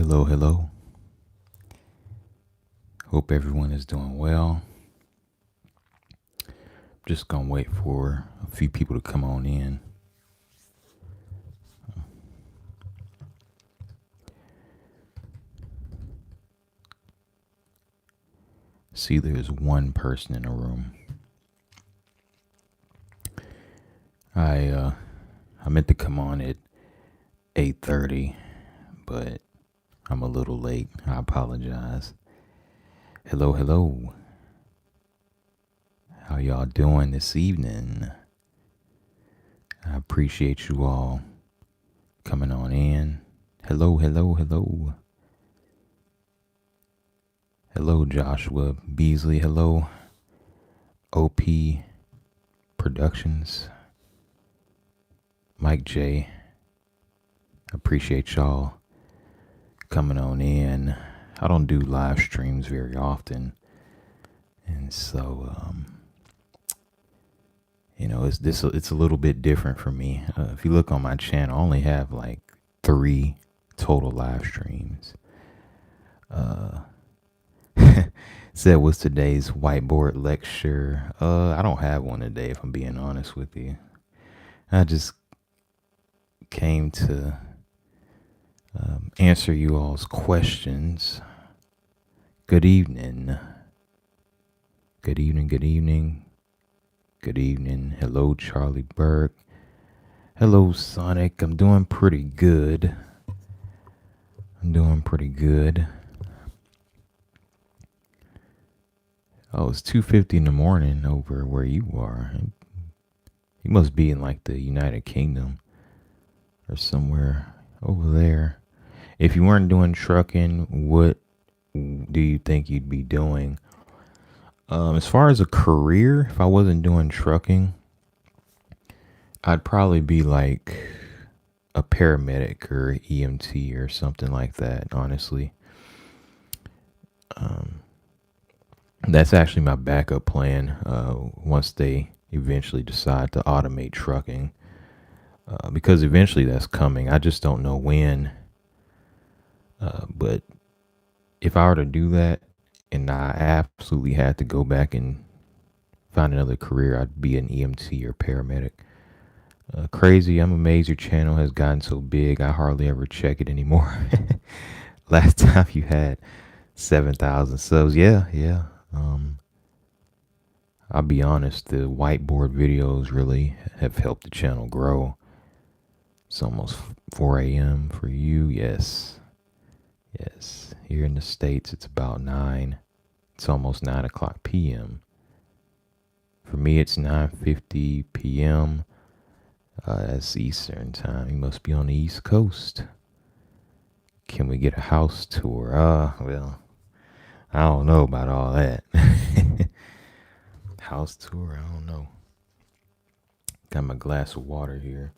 Hello, hello. Hope everyone is doing well. Just gonna wait for a few people to come on in. See, there's one person in the room. I uh, I meant to come on at 8:30, but I'm a little late. I apologize. Hello, hello. How y'all doing this evening? I appreciate you all coming on in. Hello, hello, hello. Hello, Joshua Beasley. Hello, OP Productions. Mike J. Appreciate y'all coming on in. I don't do live streams very often, and so it's a little bit different for me. If you look on my channel, I only have like 3 total live streams. Said what's today's whiteboard lecture? I don't have one today, if I'm being honest with you. I just came to answer you all's questions. Good evening. Good evening, good evening. Good evening. Hello, Charlie Burke. Hello, Sonic. I'm doing pretty good. Oh, it's 2:50 in the morning over where you are. You must be in like the United Kingdom or somewhere over there. If you weren't doing trucking, what do you think you'd be doing? As far as a career, if I wasn't doing trucking, I'd probably be like a paramedic or EMT or something like that, honestly. That's actually my backup plan once they eventually decide to automate trucking. Because eventually that's coming. I just don't know when. But if I were to do that and I absolutely had to go back and find another career, I'd be an EMT or paramedic. Crazy, I'm amazed your channel has gotten so big. I hardly ever check it anymore. Last time you had 7,000 subs. Yeah. I'll be honest, the whiteboard videos really have helped the channel grow. It's almost 4 a.m. for you. Yes. Here in the States, it's about 9. It's almost 9 o'clock p.m. For me, it's 9:50 p.m. That's Eastern time. You must be on the East Coast. Can we get a house tour? Well, I don't know about all that. House tour? I don't know. Got my glass of water here.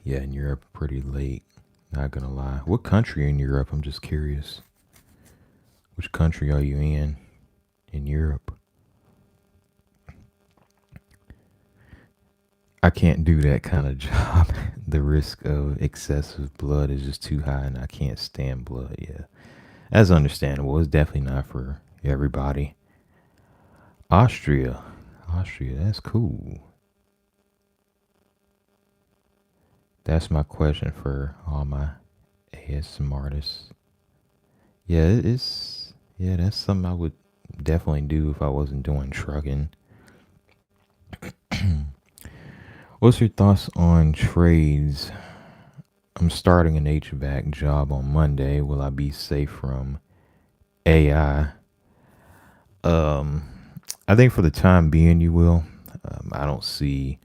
Yeah, in Europe, pretty late. Not gonna lie. What country in Europe? I'm just curious. Which country are you in Europe? I can't do that kind of job. The risk of excessive blood is just too high, and I can't stand blood. Yeah, that's understandable. It's definitely not for everybody. Austria, that's cool. That's my question for all my ASM artists. Yeah, that's something I would definitely do if I wasn't doing trucking. What's your thoughts on trades? I'm starting an HVAC job on Monday. Will I be safe from AI? I think for the time being, you will. I don't see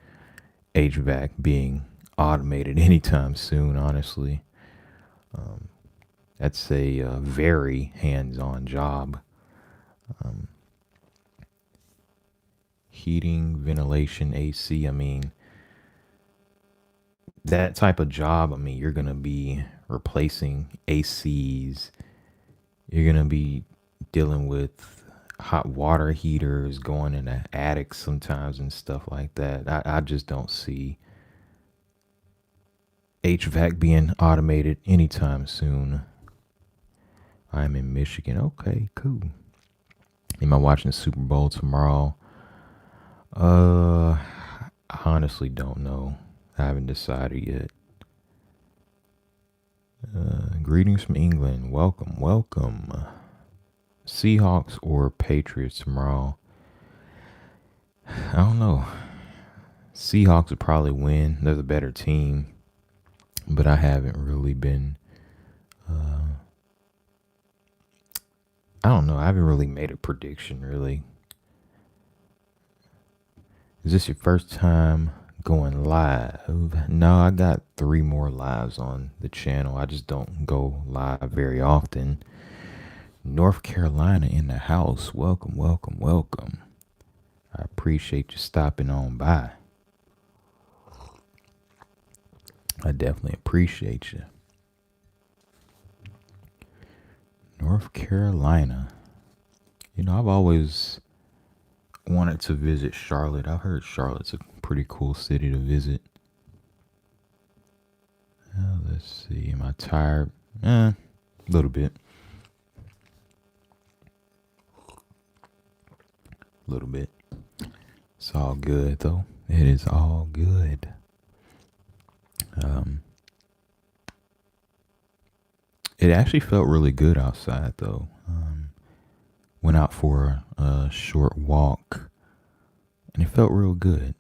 HVAC being automated anytime soon, honestly. That's a very hands-on job. Heating, ventilation, AC. I mean, that type of job. I mean, you're gonna be replacing ACs. You're gonna be dealing with hot water heaters, going in the attic sometimes and stuff like that. I just don't see HVAC being automated anytime soon. I'm in Michigan. Okay, cool. Am I watching the Super Bowl tomorrow? I honestly don't know. I haven't decided yet. Greetings from England. Welcome, welcome. Seahawks or Patriots tomorrow? I don't know. Seahawks would probably win. They're the better team, but I haven't really been. I don't know. I haven't really made a prediction. Really, is this your first time going live? No, I got 3 more lives on the channel. I just don't go live very often. North Carolina in the house. Welcome, welcome, welcome. I appreciate you stopping on by. I definitely appreciate you. North Carolina. You know, I've always wanted to visit Charlotte. I've heard Charlotte's a pretty cool city to visit. Let's see. Am I tired? A little bit. A little bit. It's all good, though. It is all good. It actually felt really good outside, though. Went out for a short walk, and it felt real good.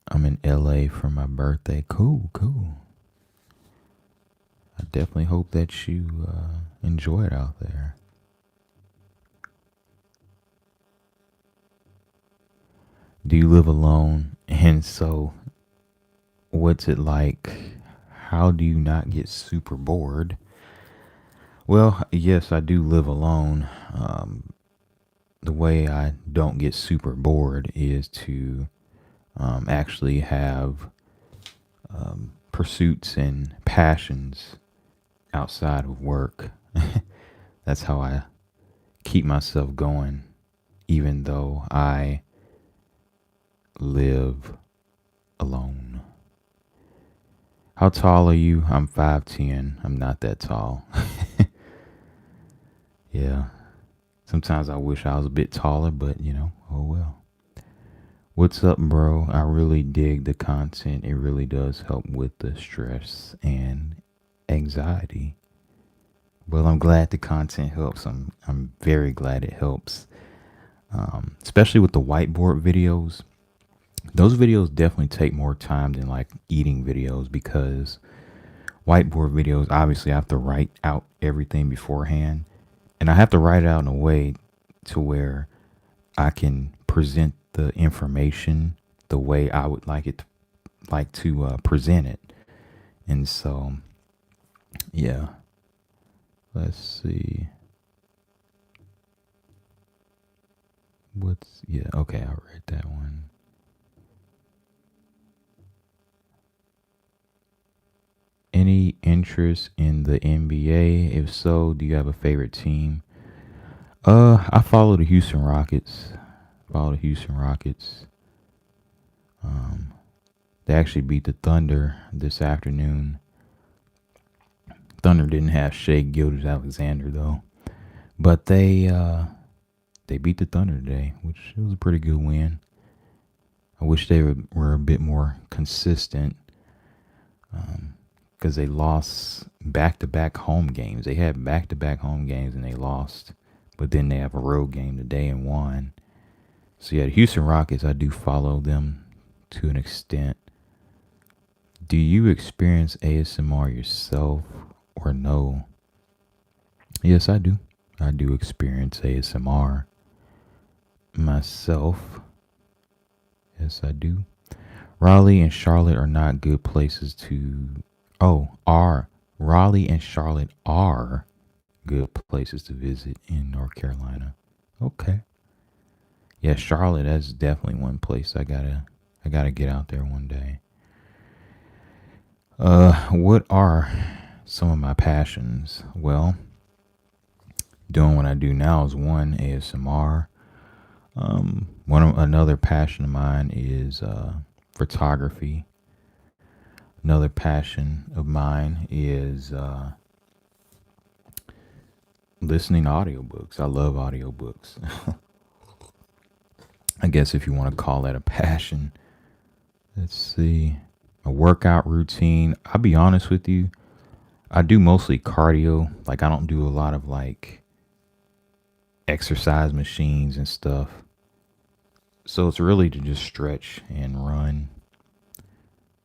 I'm in LA for my birthday. Cool, cool. I definitely hope that you enjoy it out there. Do you live alone? And so, what's it like? How do you not get super bored? Well, yes, I do live alone. The way I don't get super bored is to actually have pursuits and passions outside of work. That's how I keep myself going, even though I live alone. How tall are you? I'm 5'10". I'm not that tall. Yeah. Sometimes I wish I was a bit taller, but oh well. What's up, bro? I really dig the content. It really does help with the stress and anxiety. Well, I'm glad the content helps. I'm very glad it helps. Especially with the whiteboard videos. Those videos definitely take more time than like eating videos, because whiteboard videos, obviously I have to write out everything beforehand, and I have to write it out in a way to where I can present the information the way I would like to present it. And so, yeah. Let's see. Okay, I read that one. Any interest in the NBA? If so, do you have a favorite team? I follow the Houston Rockets. They actually beat the Thunder this afternoon. Thunder didn't have Shea Gilgeous-Alexander though, but they beat the Thunder today, which was a pretty good win. I wish they were a bit more consistent, because they lost back-to-back home games. They had back-to-back home games and they lost, but then they have a road game today and won. So yeah, the Houston Rockets, I do follow them to an extent. Do you experience ASMR yourself or no? Yes, I do. I do experience ASMR myself. Yes, I do. Raleigh and Charlotte are not good places to. Raleigh and Charlotte are good places to visit in North Carolina. Okay. Yeah, Charlotte, that's definitely one place I gotta get out there one day. What are some of my passions? Well, doing what I do now is one, ASMR. Another passion of mine is photography. Another passion of mine is listening to audiobooks. I love audiobooks. I guess if you want to call that a passion. Let's see. A workout routine. I'll be honest with you. I do mostly cardio. Like I don't do a lot of like exercise machines and stuff. So it's really to just stretch and run.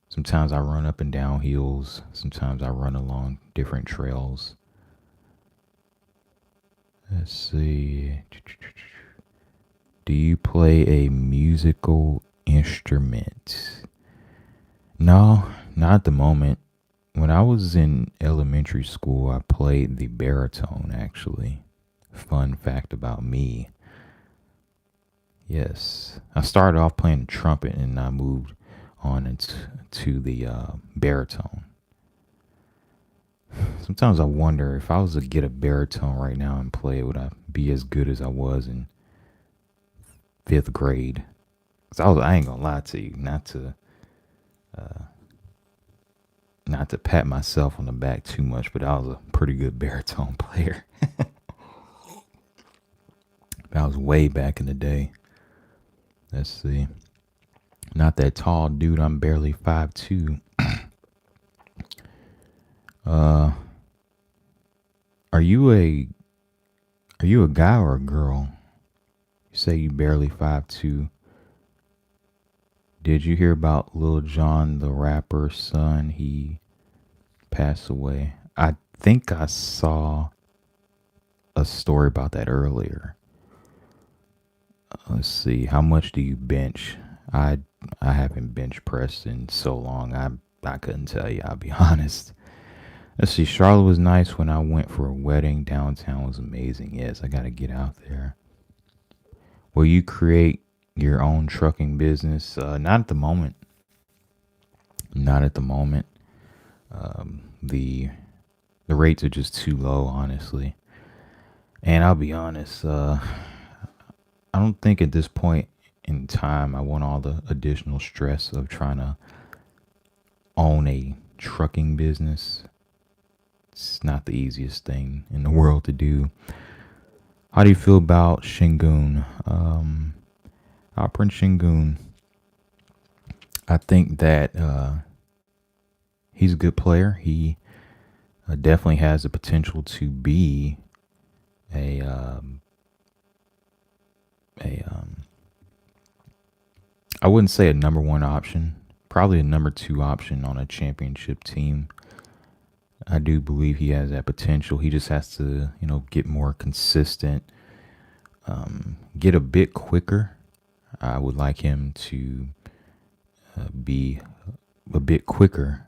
Sometimes I run up and down hills. Sometimes I run along different trails. Let's see. Do you play a musical instrument? No, not at the moment. When I was in elementary school, I played the baritone, actually. Fun fact about me. Yes. I started off playing the trumpet and I moved on to the baritone. Sometimes I wonder if I was to get a baritone right now and play it, would I be as good as I was in fifth grade? 'Cause I ain't gonna lie to you, not to pat myself on the back too much, but I was a pretty good baritone player. That was way back in the day. Let's see. Not that tall, dude. I'm barely 5'2". Uh, are you a guy or a girl? You say you barely 5'2". Did you hear about Lil Jon, the rapper's son? He passed away. I think I saw a story about that earlier. Let's see. How much do you bench? I I haven't bench pressed in so long. I couldn't tell you. I'll be honest. Let's see. Charlotte was nice when I went for a wedding. Downtown was amazing. Yes, I got to get out there. Will you create your own trucking business? Not at the moment. Not at the moment. The rates are just too low, honestly. And I'll be honest. I don't think at this point in time I want all the additional stress of trying to own a trucking business. It's not the easiest thing in the world to do. How do you feel about Shingun? Prince Shingun. I think that he's a good player. He definitely has the potential to be a a I wouldn't say a number one option, probably a number two option on a championship team. I do believe he has that potential. He just has to, get more consistent, get a bit quicker. I would like him to be a bit quicker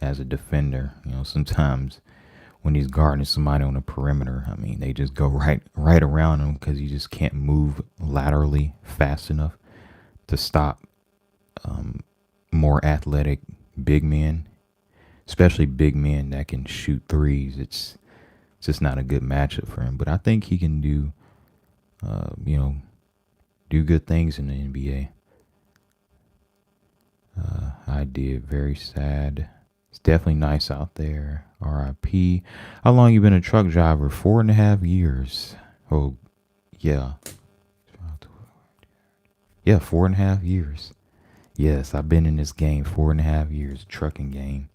as a defender. Sometimes when he's guarding somebody on the perimeter, I mean, they just go right around him because you just can't move laterally fast enough to stop more athletic big men, especially big men that can shoot threes. It's just not a good matchup for him. But I think he can uh, you know, do good things in the NBA. I did. Very sad. It's definitely nice out there. R.I.P. How long you been a truck driver? 4.5 years. Oh, yeah. Yeah, 4.5 years. Yes, I've been in this game 4.5 years, trucking game.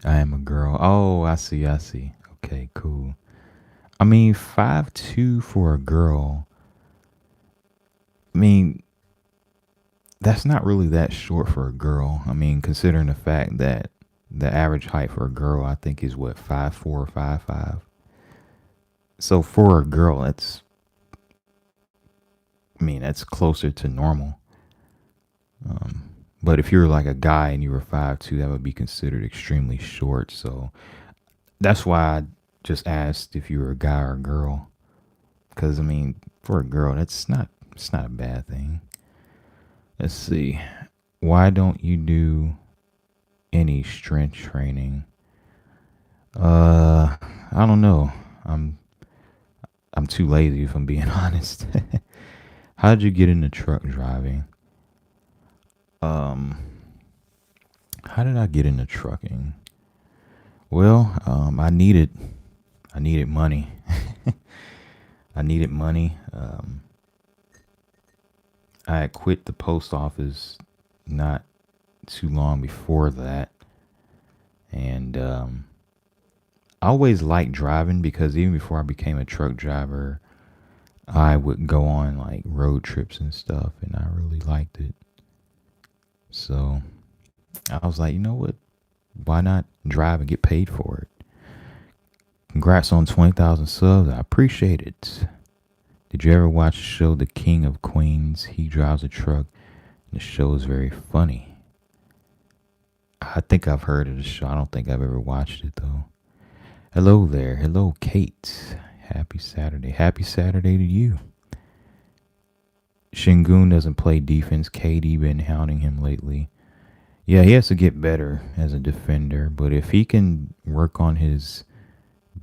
I am a girl. Oh, I see, I see. Okay, cool. I mean, 5'2" for a girl. I mean, that's not really that short for a girl. I mean, considering the fact that the average height for a girl, I think, is what, 5'4" or 5'5". So for a girl, that's closer to normal. But if you're like a guy and you were 5'2", that would be considered extremely short. So that's why I just asked if you were a guy or a girl. Because for a girl, it's not a bad thing. Let's see. Why don't you do any strength training? I don't know. I'm too lazy if I'm being honest. How did you get into truck driving? Um, How did I get into trucking? Well, I needed money. I needed money. I had quit the post office not too long before that, and I always liked driving because even before I became a truck driver, I would go on like road trips and stuff, and I really liked it. So I was like, you know what? Why not drive and get paid for it? Congrats on 20,000 subs. I appreciate it. Did you ever watch the show The King of Queens? He drives a truck, and the show is very funny. I think I've heard of the show. I don't think I've ever watched it though. Hello there. Hello, Kate. Happy Saturday. Happy Saturday to you. Shingun doesn't play defense. KD been hounding him lately. Yeah, he has to get better as a defender, but if he can work on his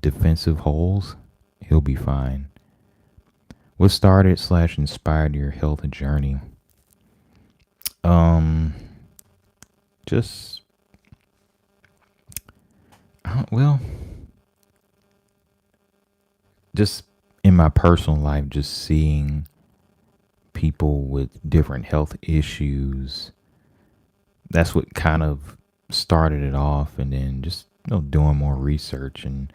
defensive holes, he'll be fine. What started slash inspired your health journey? Um, just well, just in my personal life, just seeing people with different health issues. That's what kind of started it off, and then just doing more research and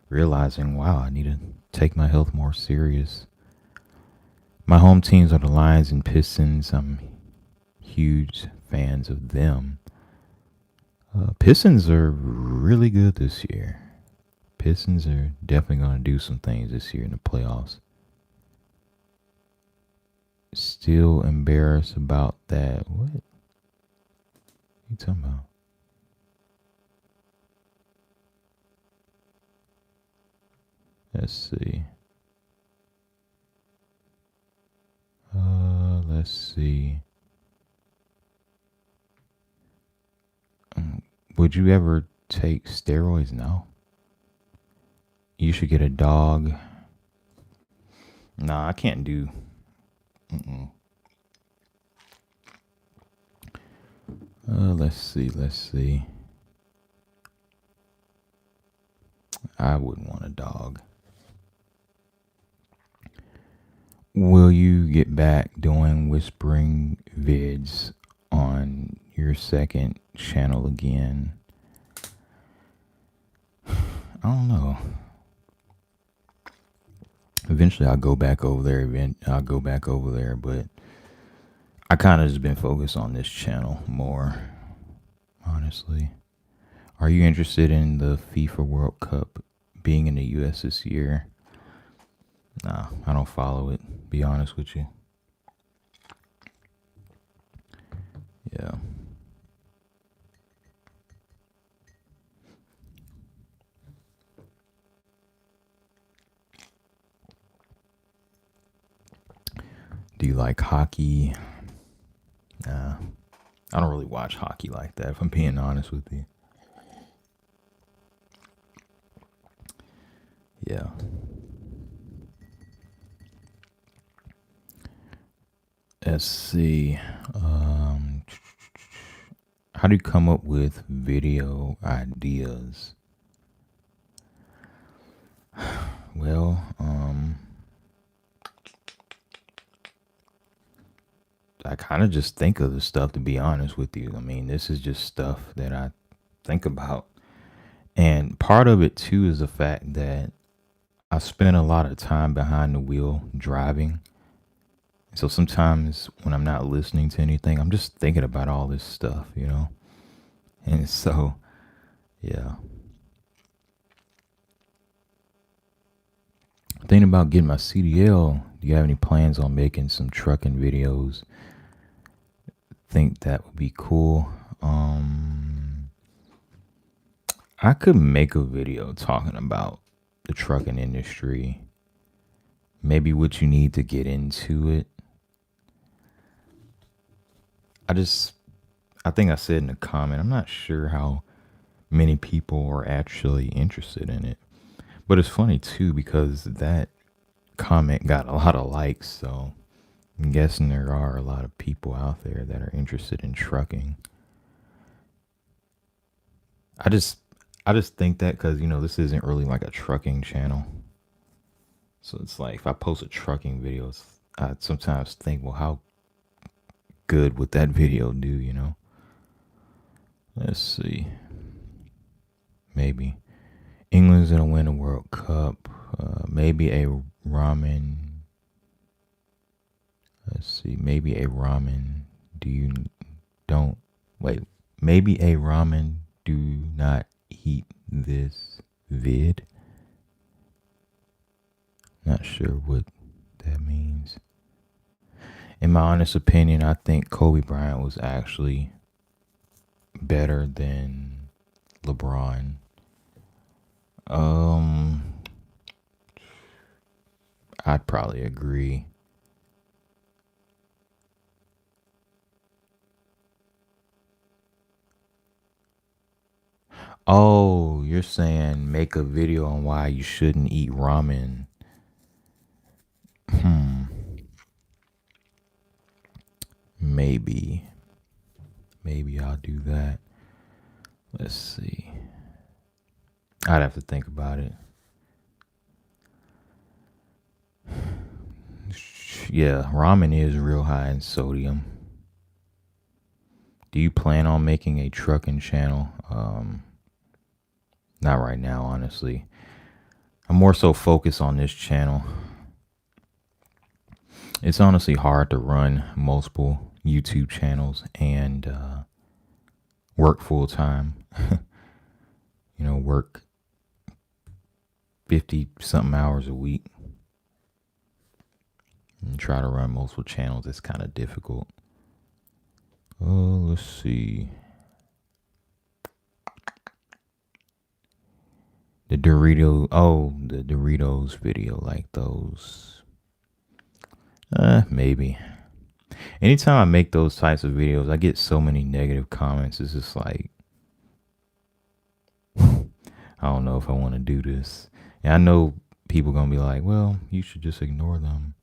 realizing, wow, I need to take my health more serious. My home teams are the Lions and Pistons. I'm huge fans of them. Pistons are really good this year. Pistons are definitely going to do some things this year in the playoffs. Still embarrassed about that. What are you talking about? Let's see. Let's see. Would you ever take steroids? No. You should get a dog. Nah, I can't do. Mm-mm. Let's see. Let's see. I wouldn't want a dog. Will you get back doing whispering vids on your second channel again? I don't know. Eventually, I'll go back over there. I'll go back over there, but I kind of just been focused on this channel more, honestly. Are you interested in the FIFA World Cup being in the U.S. this year? Nah, I don't follow it. Be honest with you. Yeah. Do you like hockey? Nah, I don't really watch hockey like that, if I'm being honest with you. Yeah. Let's see. How do you come up with video ideas? Well, I kind of just think of the stuff, to be honest with you. I mean, this is just stuff that I think about. And part of it, too, is the fact that I spend a lot of time behind the wheel driving. So sometimes when I'm not listening to anything, I'm just thinking about all this stuff. And so, yeah. Thinking about getting my CDL. Do you have any plans on making some trucking videos? Think that would be cool. I could make a video talking about the trucking industry. Maybe what you need to get into it. I think I said in the comment, I'm not sure how many people are actually interested in it. But it's funny too because that comment got a lot of likes, so I'm guessing there are a lot of people out there that are interested in trucking. I just I just think that because this isn't really like a trucking channel, so it's like if I post a trucking video, I sometimes think, well, how good would that video do? Let's see, maybe England's gonna win the World Cup. Maybe a ramen. Let's see, maybe a ramen. Do you don't wait? Maybe a ramen. Do not eat this vid. Not sure what that means. In my honest opinion, I think Kobe Bryant was actually better than LeBron. Um, I'd probably agree. Oh, you're saying make a video on why you shouldn't eat ramen. Hmm, maybe. Maybe I'll do that. Let's see. I'd have to think about it. Yeah, ramen is real high in sodium. Do you plan on making a trucking channel? Not right now, honestly. I'm more so focused on this channel. It's honestly hard to run multiple YouTube channels and work full time. Work 50 something hours a week and try to run multiple channels. It's kind of difficult. Oh, let's see. The Doritos video, like those. Maybe. Anytime I make those types of videos, I get so many negative comments. It's just like, I don't know if I want to do this. And I know people gonna be like, well, you should just ignore them.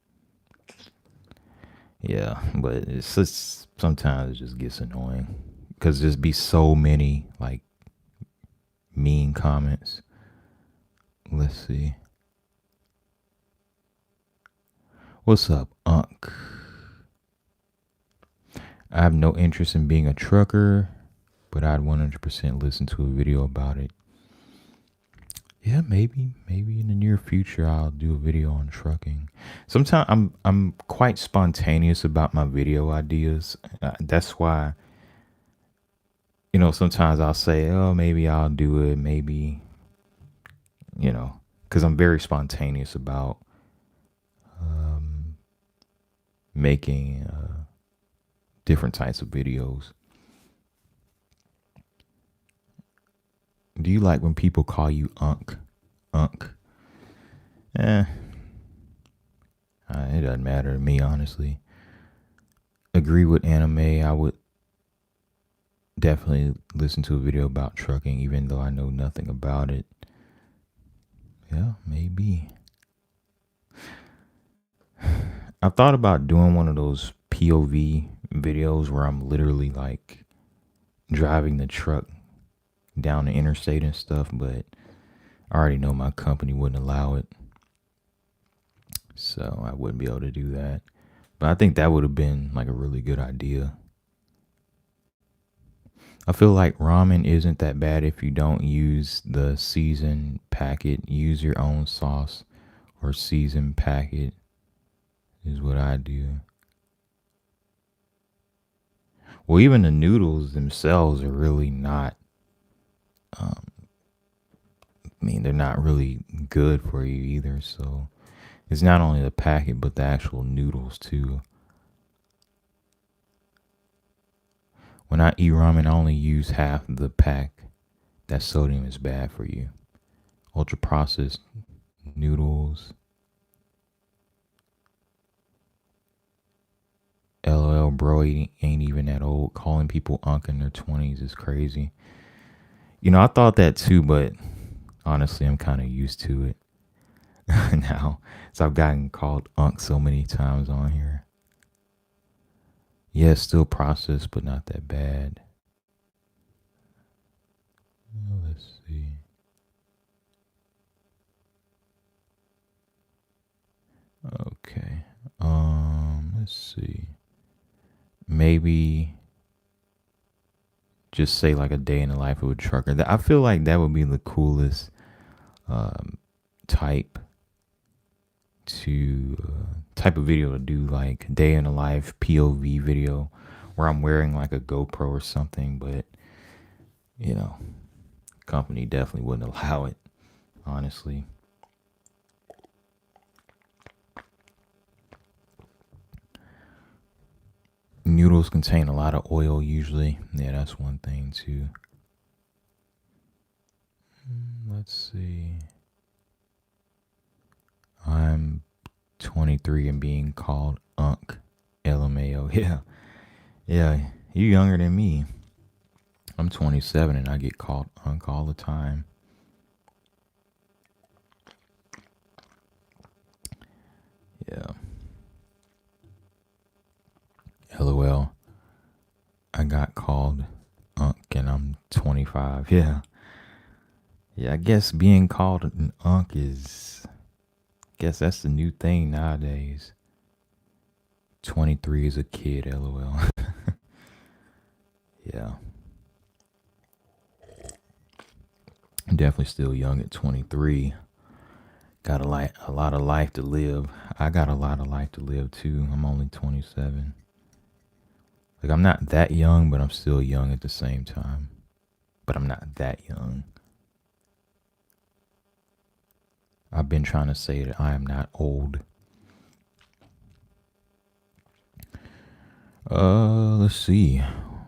Yeah, but it's just sometimes it just gets annoying because there's be so many like mean comments. Let's see. What's up, Unc? I have no interest in being a trucker, but I'd 100% listen to a video about it. Yeah, maybe in the near future I'll do a video on trucking. Sometimes I'm quite spontaneous about my video ideas. That's why sometimes I'll say, "Oh, maybe I'll do it, maybe," cuz I'm very spontaneous about um making different types of videos. Do you like when people call you Unc? Unc? Eh, it doesn't matter to me, honestly. Agree with anime. I would definitely listen to a video about trucking, even though I know nothing about it. Yeah, maybe. I thought about doing one of those POV videos where I'm literally like driving the truck down the interstate and stuff, but I already know my company wouldn't allow it. So I wouldn't be able to do that. But I think that would have been like a really good idea. I feel like ramen isn't that bad if you don't use the seasoned packet. Use your own sauce or seasoned packet is what I do. Well, even the noodles themselves are really not. Um, they're not really good for you either. So it's not only the packet, but the actual noodles too. When I eat ramen, I only use half the pack. That sodium is bad for you. Ultra processed noodles. LOL, bro, he ain't even that old. Calling people unk in their 20s is crazy. I thought that too, but honestly, I'm kind of used to it now. So I've gotten called unk so many times on here. Yeah, still processed, but not that bad. Let's see. Okay. Let's see. Maybe just say like a day in the life of a trucker. I feel like that would be the coolest um, type type of video to do, like day in the life POV video, where I'm wearing like a GoPro or something. But you know, company definitely wouldn't allow it. Honestly. Noodles contain a lot of oil usually. Yeah, that's one thing too. Let's see. I'm 23 and being called Unc. LMAO. Yeah. Yeah. You younger than me. I'm 27 and I get called Unc all the time. Yeah. LOL. I got called Unc and I'm 25. Yeah. Yeah, I guess being called an Unc is, I guess that's the new thing nowadays. 23 is a kid, LOL. Yeah. I'm definitely still young at 23. Got a lot of life to live. I got a lot of life to live too. I'm only 27. Like I'm not that young, but I'm still young at the same time. But I'm not that young. I've been trying to say that I am not old. Let's see.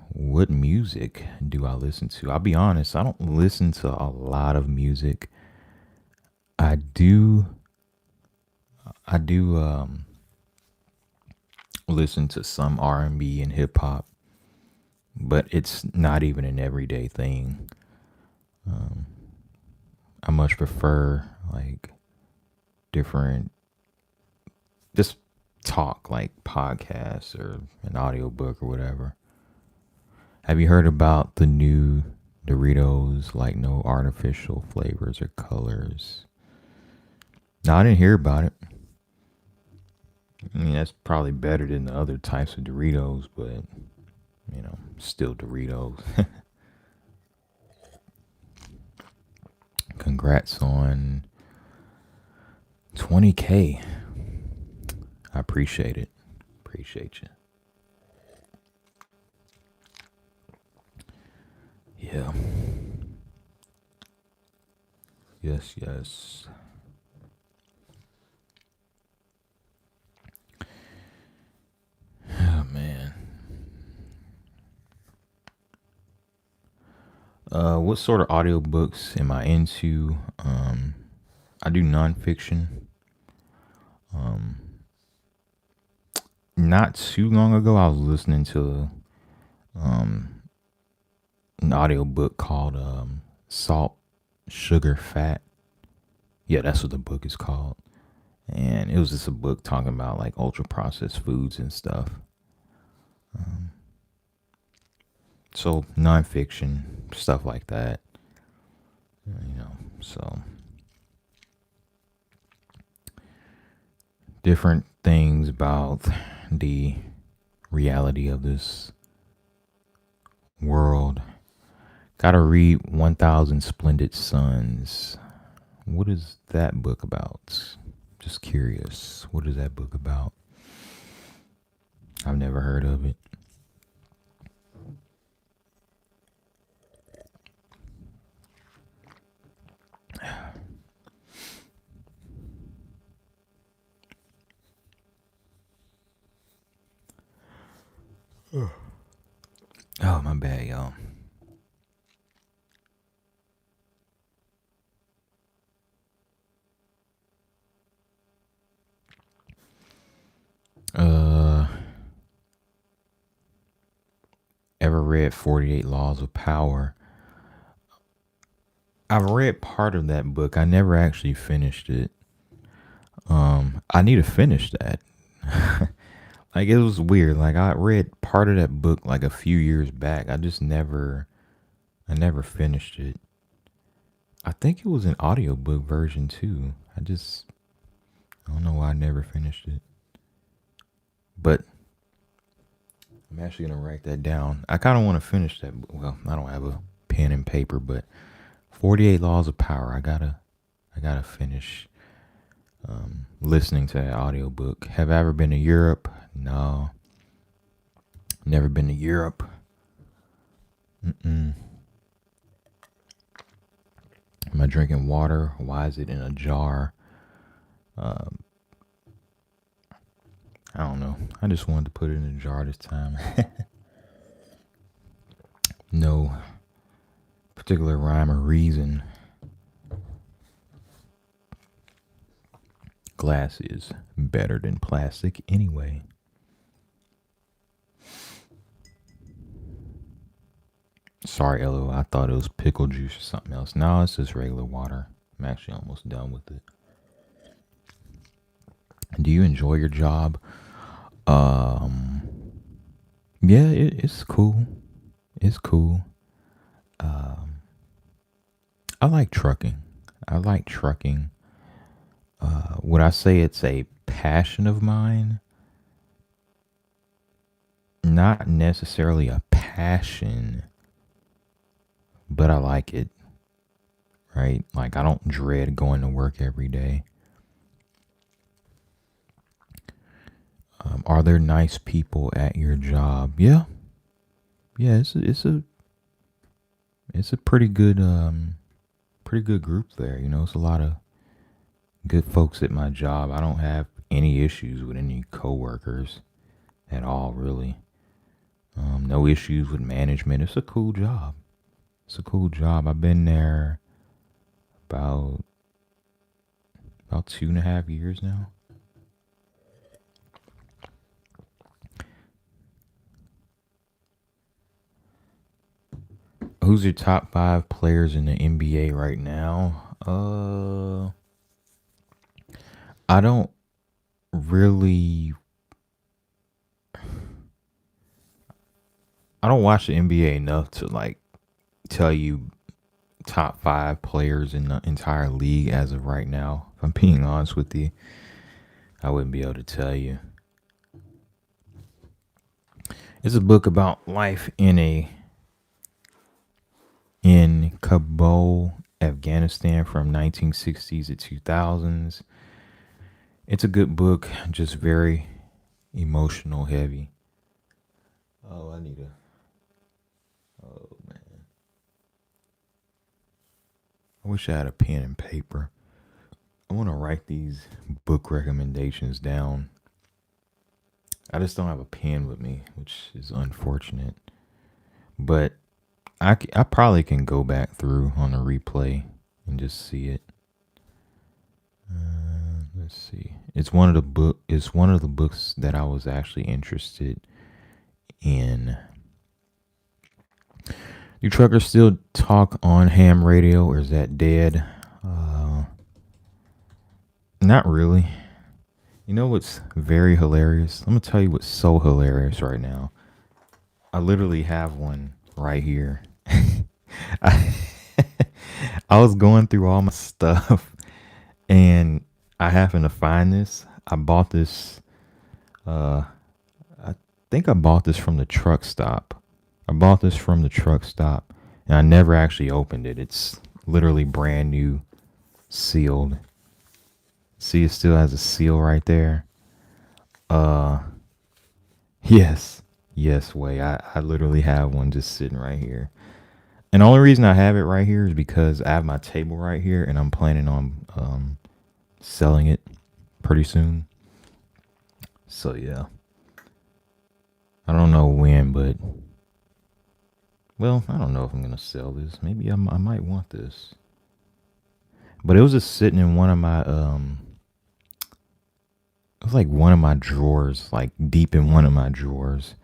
What music do I listen to? I'll be honest, I don't listen to a lot of music. I do I do listen to some R&B and hip hop, but it's not even an everyday thing. Um, I much prefer like different, just talk like podcasts or an audiobook or whatever. Have you heard about the new Doritos, like no artificial flavors or colors? No, I didn't hear about it. I mean, that's probably better than the other types of Doritos, but still Doritos. Congrats on 20K. I appreciate it. Appreciate you. Yeah. Yes, yes. Oh man. What sort of audiobooks am I into? I do nonfiction. Um, Not too long ago, I was listening to um, an audiobook called Salt, Sugar, Fat. Yeah, that's what the book is called. And it was just a book talking about like ultra processed foods and stuff. Um, so nonfiction, stuff like that. So different things about the reality of this world. Gotta read 1000 Splendid Suns. What is that book about? Just curious. What is that book about? I've never heard of it. Oh, my bad, y'all. Uh, Ever read 48 Laws of Power? I've read part of that book. I never actually finished it. I need to finish that. Like it was weird. Like I read part of that book like a few years back. I never finished it. I think it was an audiobook version too. I don't know why I never finished it. But I'm actually gonna write that down. I kind of want to finish that. Well, I don't have a pen and paper, but 48 Laws of Power. I gotta finish listening to that audiobook. Have I ever been to Europe? No, never been to Europe. Mm-mm. Am I drinking water? Why is it in a jar? Um, I don't know. I just wanted to put it in a jar this time. No particular rhyme or reason. Glass is better than plastic anyway. Sorry, LO. I thought it was pickle juice or something else. No, it's just regular water. I'm actually almost done with it. Do you enjoy your job? Um, yeah, it's cool. It's cool. Um, I like trucking. I like trucking. Would I say it's a passion of mine? Not necessarily a passion, but I like it, right? Like, I don't dread going to work every day. Are there nice people at your job? Yeah, yeah. It's a pretty good group there. You know, it's a lot of good folks at my job. I don't have any issues with any coworkers at all, really. No issues with management. It's a cool job. It's a cool job. I've been there about 2.5 years now. Who's your top five players in the NBA right now? I don't really. I don't watch the NBA enough to like tell you top five players in the entire league as of right now. If I'm being honest with you, I wouldn't be able to tell you. It's a book about life in Kabul, Afghanistan from 1960s to 2000s. It's a good book, just very emotional heavy. Oh, I need a. Oh man, I wish I had a pen and paper. I want to write these book recommendations down. I just don't have a pen with me, which is unfortunate. But I probably can go back through on the replay and just see it. Let's see. It's one of the books that I was actually interested in. Do truckers still talk on ham radio, or is that dead? Uh, Not really. You know what's very hilarious? I'm gonna tell you what's so hilarious right now. I literally have one right here. I, I was going through all my stuff and I happened to find this. I bought this. Uh, I think I bought this from the truck stop. I bought this from the truck stop, and I never actually opened it. It's literally brand new, sealed. See, it still has a seal right there. Uh, yes, yes, way. I literally have one just sitting right here. And the only reason I have it right here is because I have my table right here, and I'm planning on selling it pretty soon. So yeah, I don't know when, but well, I don't know if I'm gonna sell this. Maybe I might want this. But it was just sitting in one of my it was like one of my drawers, like deep in one of my drawers.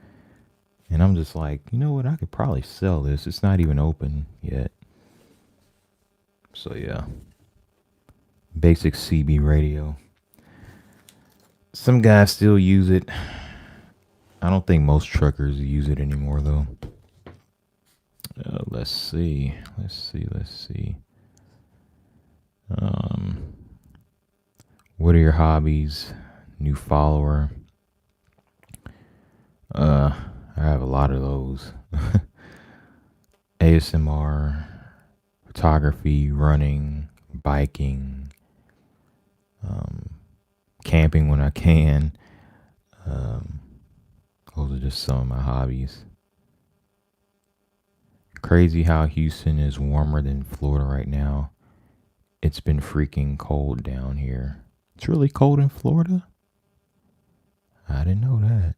And I'm just like, you know what? I could probably sell this. It's not even open yet. So yeah, basic CB radio. Some guys still use it. I don't think most truckers use it anymore though. Let's see. Let's see. What are your hobbies? New follower. Uh, I have a lot of those. ASMR, photography, running, biking, um, camping when I can. Um, those are just some of my hobbies. Crazy how Houston is warmer than Florida right now. It's been freaking cold down here. It's really cold in Florida? I didn't know that.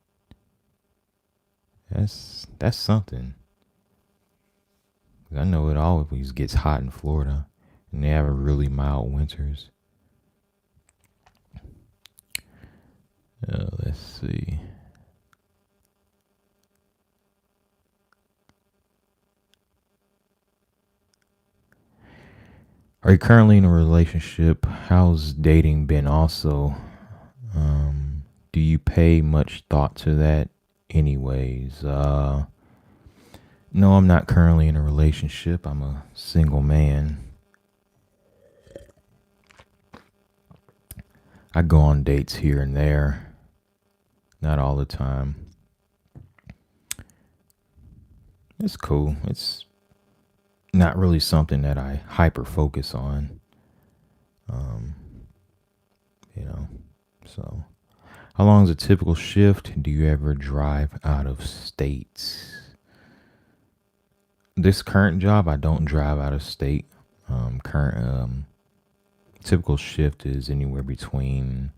That's something. I know it always gets hot in Florida, and they have a really mild winters. Let's see. Are you currently in a relationship? How's dating been? Also, do you pay much thought to that? Anyways, no, I'm not currently in a relationship. I'm a single man. I go on dates here and there, not all the time. It's cool. It's not really something that I hyper focus on. Um, you know, so how long is a typical shift? Do you ever drive out of state? This current job, I don't drive out of state. Current typical shift is anywhere between,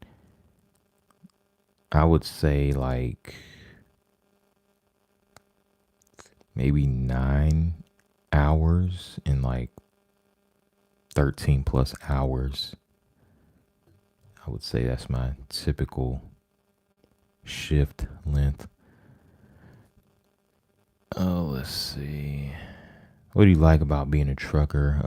I would say, like maybe 9 hours and like 13 plus hours. I would say that's my typical shift length. Oh, let's see. What do you like about being a trucker?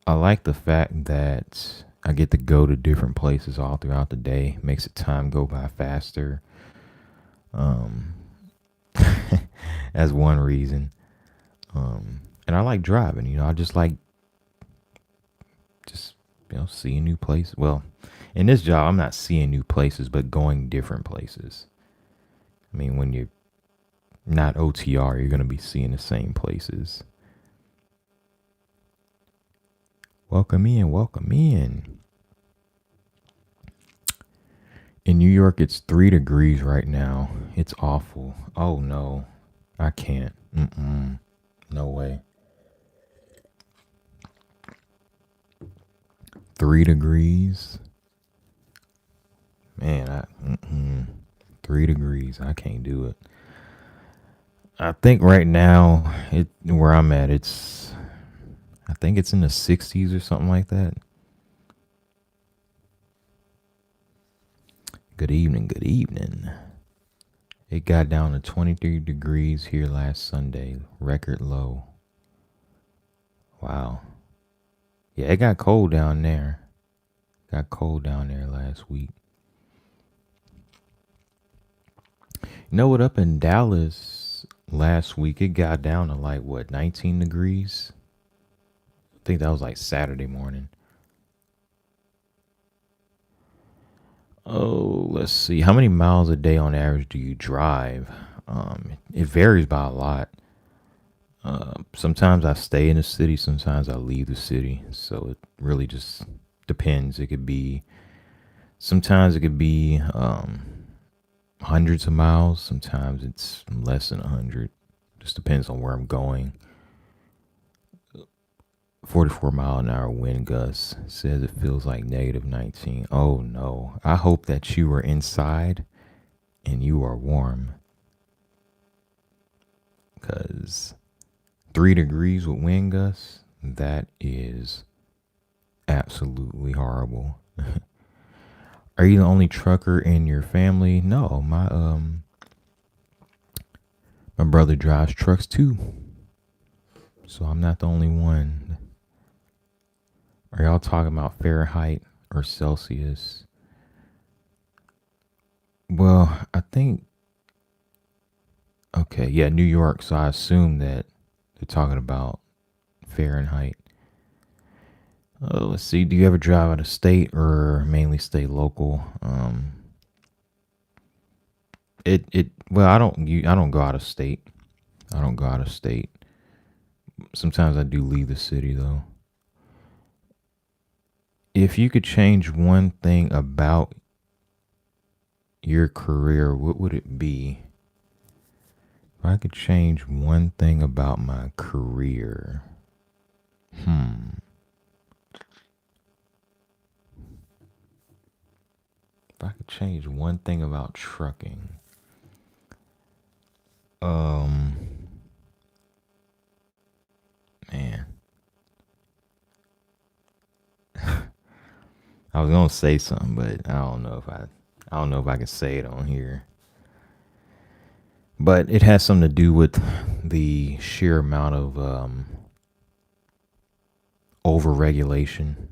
I like the fact that I get to go to different places all throughout the day. Makes the time go by faster. Um, that's one reason. And I like driving. I just like just seeing new places. Well, in this job, I'm not seeing new places, but going different places. I mean, when you're not OTR, you're gonna be seeing the same places. Welcome in, welcome in. In New York, it's 3 degrees right now. It's awful. Oh no, I can't. No way. 3 degrees, man. 3 degrees. I can't do it. I think right now, where I'm at, I think it's in the 60s or something like that. Good evening, good evening. It got down to 23 degrees here last Sunday, record low. Wow. Yeah, it got cold down there. Got cold down there last week. You know what? Up in Dallas last week, it got down to like, 19 degrees? I think that was like Saturday morning. Oh, let's see. How many miles a day on average do you drive? It varies by a lot. Sometimes I stay in the city, sometimes I leave the city. So it really just depends. Sometimes it could be hundreds of miles. Sometimes it's less than 100. Just depends on where I'm going. 44-mile-an-hour wind gust says it feels like -19. Oh no. I hope that you are inside and you are warm. Because 3 degrees with wind gusts, that is absolutely horrible. Are you the only trucker in your family? No, my brother drives trucks too. So I'm not the only one. Are y'all talking about Fahrenheit or Celsius? Well, I think, okay, yeah, New York. So I assume that they're talking about Fahrenheit. Let's see. Do you ever drive out of state or mainly stay local? Well, I don't go out of state. I don't go out of state. Sometimes I do leave the city though. If you could change one thing about your career, what would it be? If I could change one thing about my career, hmm. If I could change one thing about trucking, um, man, I was gonna say something, but I don't know if I can say it on here. But it has something to do with the sheer amount of overregulation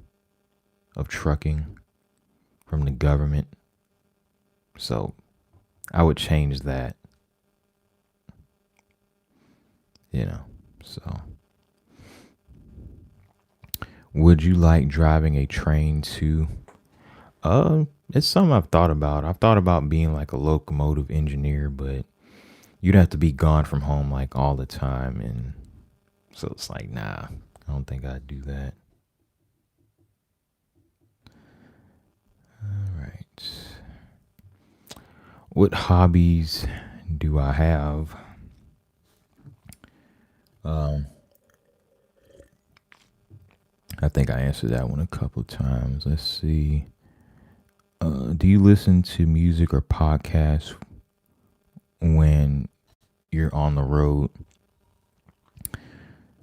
of trucking from the government. So I would change that, you know. So would you like driving a train too? It's something I've thought about. I've thought about being like a locomotive engineer, but you'd have to be gone from home like all the time, and so it's like, nah, I don't think I'd do that. All right. What hobbies do I have? Um, I think I answered that one a couple of times. Let's see. Do you listen to music or podcasts when you're on the road?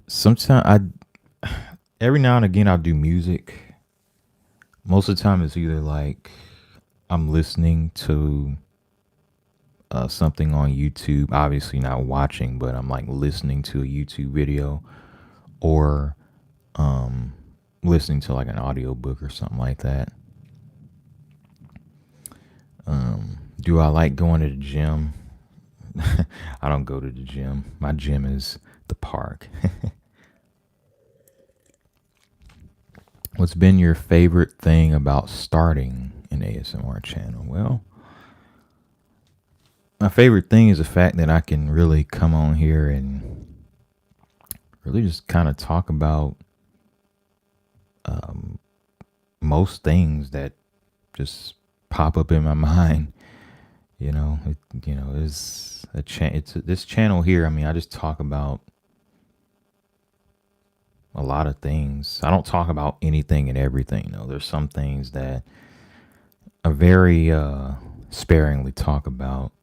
Sometimes every now and again, I'll do music. Most of the time, it's either like I'm listening to something on YouTube, obviously not watching, but I'm like listening to a YouTube video or um, listening to like an audiobook or something like that. Do I like going to the gym? I don't go to the gym. My gym is the park. What's been your favorite thing about starting an ASMR channel? Well, my favorite thing is the fact that I can really come on here and really just kind of talk about um, most things that just pop up in my mind. It's this channel here. I mean, I just talk about a lot of things. I don't talk about anything and everything. There's some things that are very sparingly talk about.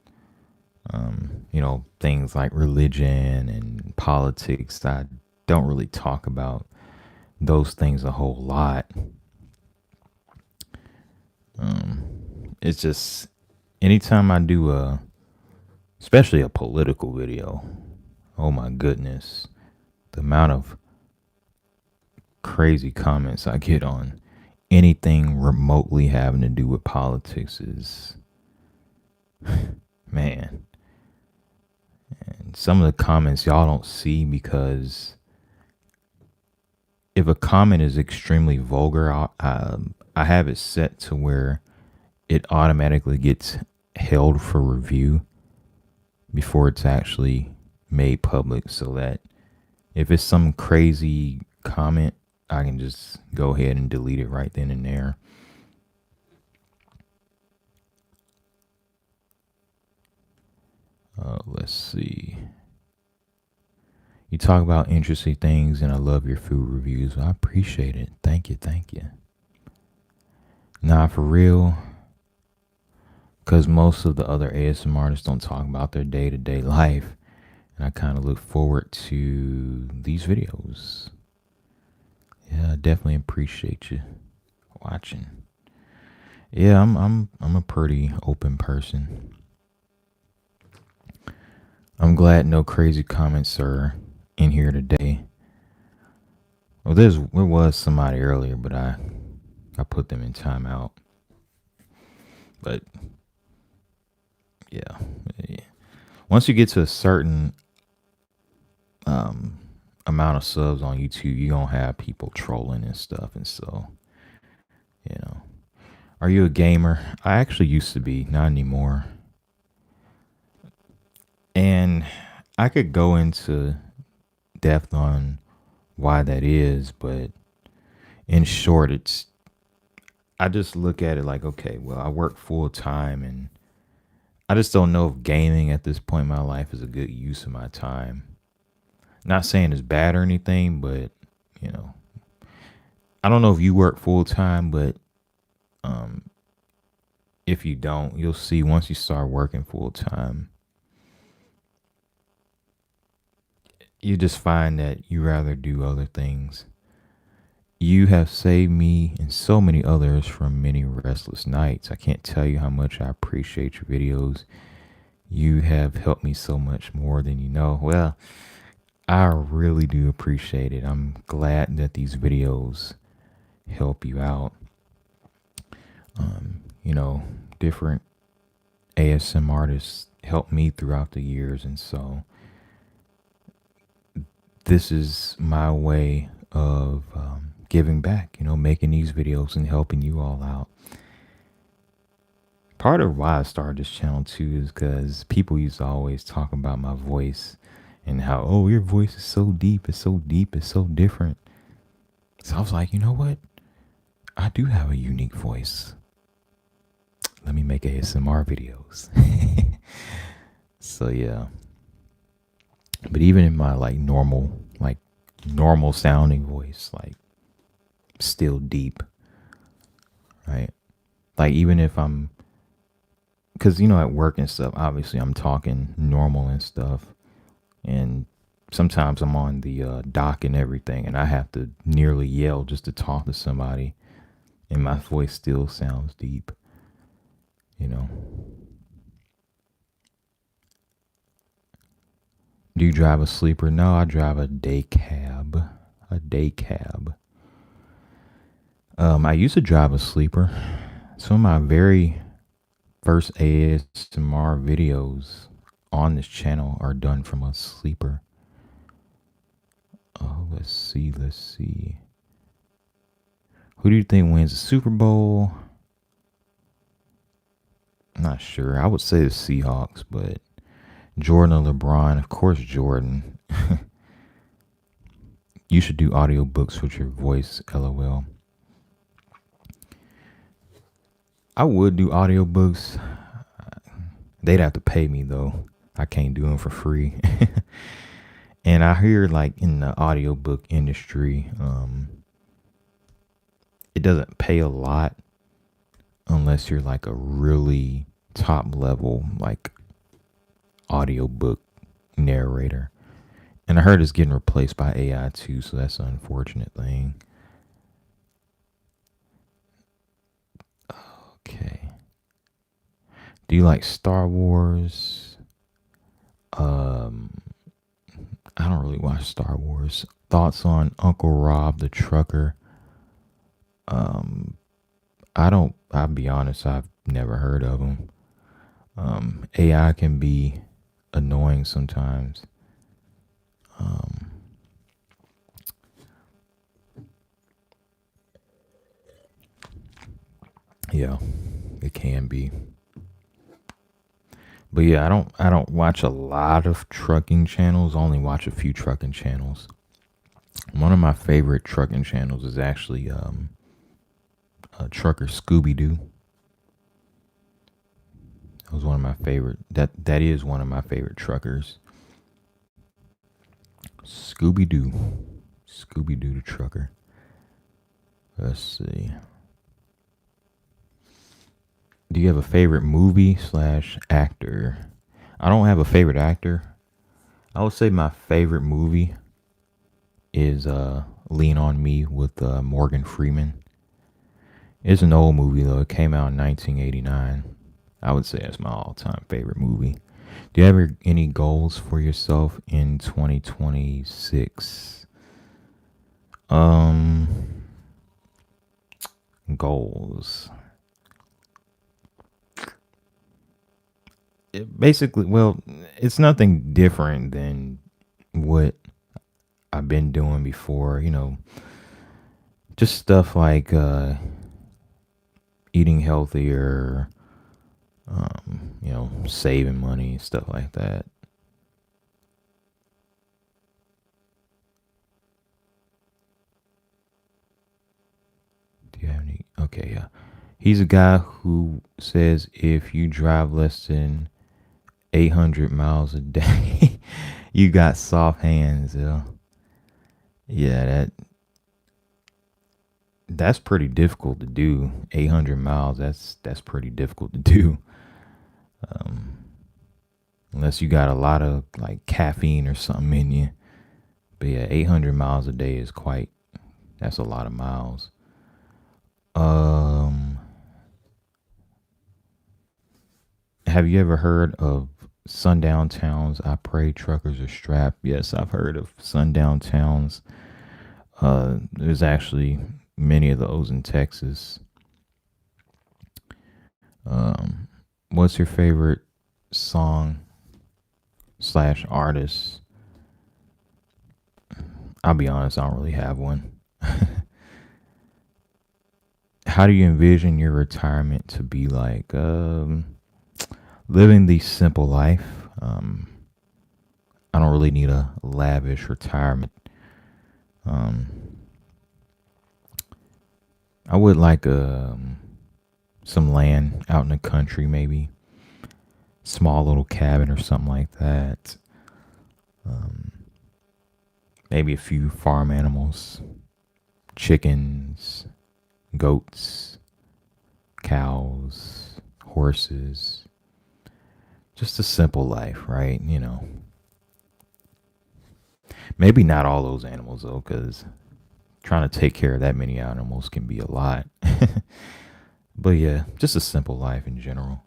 Things like religion and politics. I don't really talk about those things a whole lot. It's just anytime I do especially a political video, oh my goodness, the amount of crazy comments I get on anything remotely having to do with politics is, man. And some of the comments y'all don't see because if a comment is extremely vulgar, I have it set to where it automatically gets held for review before it's actually made public, so that if it's some crazy comment, I can just go ahead and delete it right then and there. Let's see. You talk about interesting things, and I love your food reviews. I appreciate it. Thank you. Thank you. Nah, for real. Because most of the other ASMR artists don't talk about their day to day life. And I kind of look forward to these videos. Yeah, I definitely appreciate you watching. Yeah, I'm a pretty open person. I'm glad no crazy comments are in here today. Well, there was somebody earlier, but I put them in timeout. But yeah, once you get to a certain amount of subs on YouTube, you're gonna have people trolling and stuff. And so, you know, are you a gamer? I actually used to be, not anymore. And I could go into depth on why that is, but in short, I just look at it like, okay, well, I work full time and I just don't know if gaming at this point in my life is a good use of my time. Not saying it's bad or anything, but you know, I don't know if you work full time, but um, if you don't, you'll see once you start working full time, you just find that you rather do other things. You have saved me and so many others from many restless nights. I can't tell you how much I appreciate your videos. You have helped me so much more than you know. Well, I really do appreciate it. I'm glad that these videos help you out. You know, different ASM artists helped me throughout the years. And so this is my way of giving back, you know, making these videos and helping you all out. Part of why I started this channel too is because people used to always talk about my voice and how, oh, your voice is so deep, it's so deep, it's so different. So I was like, you know what? I do have a unique voice. Let me make ASMR videos. So yeah. But even in my normal sounding voice, like still deep, right? Like even if I'm, because you know at work and stuff, obviously I'm talking normal and stuff, and sometimes I'm on the dock and everything, and I have to nearly yell just to talk to somebody, and my voice still sounds deep, you know. Do you drive a sleeper? No, I drive a day cab. A day cab. I used to drive a sleeper. Some of my very first ASMR videos on this channel are done from a sleeper. Oh, let's see. Let's see. Who do you think wins the Super Bowl? I'm not sure. I would say the Seahawks, but Jordan or LeBron? Of course, Jordan. You should do audiobooks with your voice, LOL. I would do audiobooks. They'd have to pay me though. I can't do them for free. And I hear like in the audiobook industry, it doesn't pay a lot unless you're like a really top level like audiobook narrator. And I heard it's getting replaced by AI too, so that's an unfortunate thing. Okay. Do you like Star Wars? I don't really watch Star Wars. Thoughts on Uncle Rob the trucker? Um, I'll be honest, I've never heard of him. AI can be annoying sometimes. Um, yeah, it can be. But yeah, I don't watch a lot of trucking channels. I only watch a few trucking channels. One of my favorite trucking channels is actually Trucker Scooby Doo. That was one of my favorite. That is one of my favorite truckers. Scooby Doo, Scooby Doo the trucker. Let's see. Do you have a favorite movie slash actor? I don't have a favorite actor. I would say my favorite movie is Lean on Me with Morgan Freeman. It's an old movie though. It came out in 1989. I would say that's my all-time favorite movie. Do you have any goals for yourself in 2026? Um, Goals. Basically, well, it's nothing different than what I've been doing before, just stuff like eating healthier, saving money, stuff like that. Do you have any? Okay, yeah. He's a guy who says if you drive less than 800 miles a day, you got soft hands. Yeah, that's pretty difficult to do. 800 miles. That's pretty difficult to do. Um, Unless you got a lot of like caffeine or something in you. But yeah, 800 miles a day is quite. That's a lot of miles. Um, have you ever heard of sundown towns? I pray truckers are strapped. Yes, I've heard of sundown towns. There's actually many of those in Texas. Um, what's your favorite song slash artist? I'll be honest, I don't really have one. How do you envision your retirement to be like? Living the simple life. I don't really need a lavish retirement. Um, I would like some land out in the country, maybe small little cabin or something like that. Um, maybe a few farm animals, chickens, goats, cows, horses. Just a simple life, right? Maybe not all those animals though, because trying to take care of that many animals can be a lot. But yeah, just a simple life in general.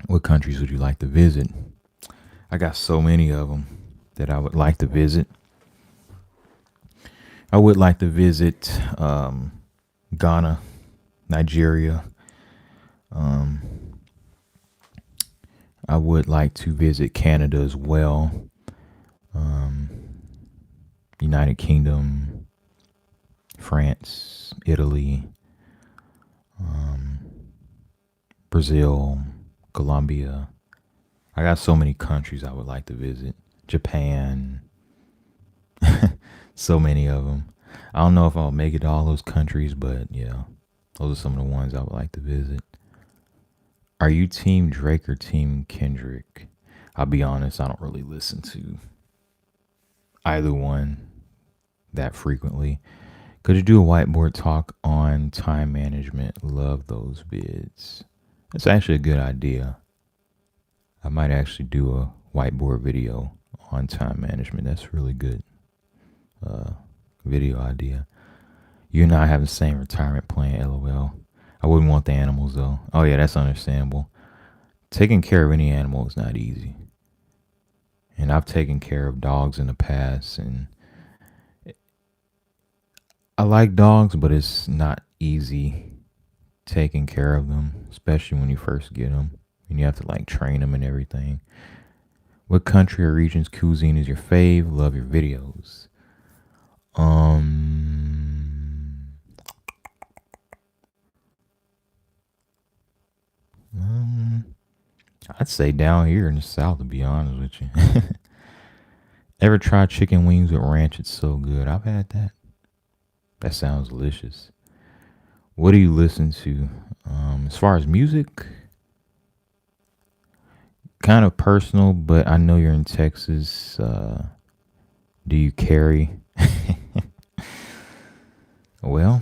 What countries would you like to visit? I got so many of them that I would like to visit. I would like to visit Ghana, Nigeria. Um, I would like to visit Canada as well. Um, United Kingdom, France, Italy, um, Brazil, Colombia. I got so many countries I would like to visit. Japan, so many of them. I don't know if I'll make it to all those countries, but yeah, those are some of the ones I would like to visit. Are you Team Drake or Team Kendrick? I'll be honest, I don't really listen to either one that frequently. Could you do a whiteboard talk on time management? Love those vids. That's actually a good idea. I might actually do a whiteboard video on time management. That's really good uh, video idea. You and I have the same retirement plan, lol. I wouldn't want the animals though. Oh yeah, that's understandable. Taking care of any animal is not easy. And I've taken care of dogs in the past, and I like dogs, but it's not easy taking care of them, especially when you first get them. And you have to like train them and everything. What country or region's cuisine is your fave? Love your videos. Um, um, I'd say down here in the south, to be honest with you. Ever tried chicken wings with ranch? It's so good. I've had that. That sounds delicious. What do you listen to? As far as music, kind of personal, but I know you're in Texas. Do you carry? Well,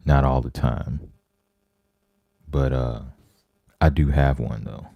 not all the time, but I do have one though.